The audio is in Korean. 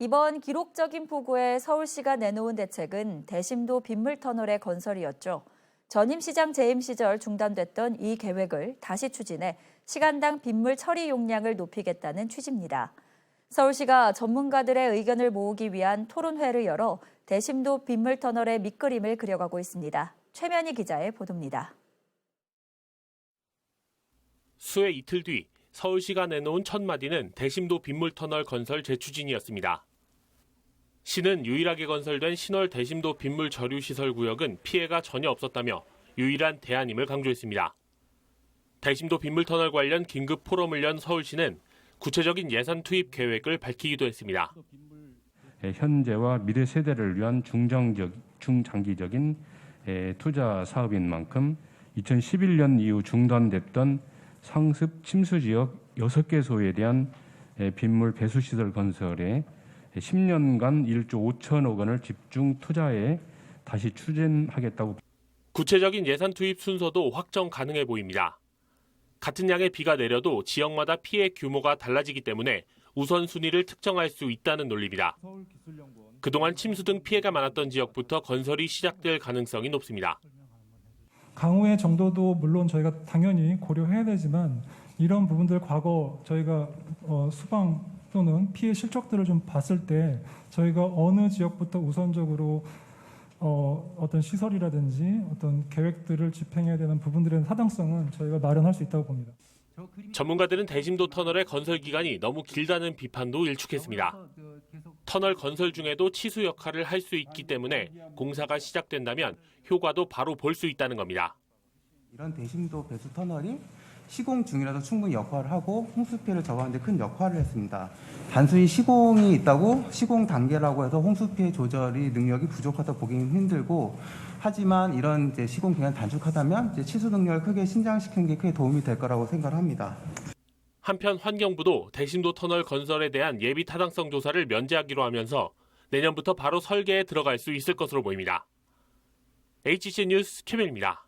이번 기록적인 폭우에 서울시가 내놓은 대책은 대심도 빗물터널의 건설이었죠. 전임 시장 재임 시절 중단됐던 이 계획을 다시 추진해 시간당 빗물 처리 용량을 높이겠다는 취지입니다. 서울시가 전문가들의 의견을 모으기 위한 토론회를 열어 대심도 빗물터널의 밑그림을 그려가고 있습니다. 최면희 기자의 보도입니다. 수해 이틀 뒤 서울시가 내놓은 첫 마디는 대심도 빗물터널 건설 재추진이었습니다. 시는 유일하게 건설된 신월 대심도 빗물 저류 시설 구역은 피해가 전혀 없었다며 유일한 대안임을 강조했습니다. 대심도 빗물터널 관련 긴급 포럼을 연 서울시는 구체적인 예산 투입 계획을 밝히기도 했습니다. 현재와 미래 세대를 위한 중장기적인 투자 사업인 만큼 2011년 이후 중단됐던 상습 침수 지역 6개소에 대한 빗물 배수 시설 건설에 10년간 1조 5천억 원을 집중 투자해 다시 추진하겠다고. 구체적인 예산 투입 순서도 확정 가능해 보입니다. 같은 양의 비가 내려도 지역마다 피해 규모가 달라지기 때문에 우선순위를 특정할 수 있다는 논리입니다. 그동안 침수 등 피해가 많았던 지역부터 건설이 시작될 가능성이 높습니다. 강우의 정도도 물론 저희가 당연히 고려해야 되지만 이런 부분들 과거 저희가 수방 또는 피해 실적들을 좀 봤을 때 저희가 어느 지역부터 우선적으로 어떤 시설이라든지 어떤 계획들을 집행해야 되는 부분들의 타당성은 저희가 마련할 수 있다고 봅니다. 전문가들은 대심도 터널의 건설 기간이 너무 길다는 비판도 일축했습니다. 터널 건설 중에도 치수 역할을 할 수 있기 때문에 공사가 시작된다면 효과도 바로 볼 수 있다는 겁니다. 이런 대심도 배수 터널이 시공 중이라도 충분히 역할을 하고 홍수 피해를 저하는 데 큰 역할을 했습니다. 단순히 시공이 있다고 시공 단계라고 해서 홍수 피해 조절이 능력이 부족하다 보기는 힘들고, 하지만 이런 이제 시공 기간 단축하다면 이제 치수 능력을 크게 신장시키는 게 크게 도움이 될 거라고 생각을 합니다. 한편 환경부도 대심도 터널 건설에 대한 예비 타당성 조사를 면제하기로 하면서 내년부터 바로 설계에 들어갈 수 있을 것으로 보입니다. HC 뉴스 최면입니다.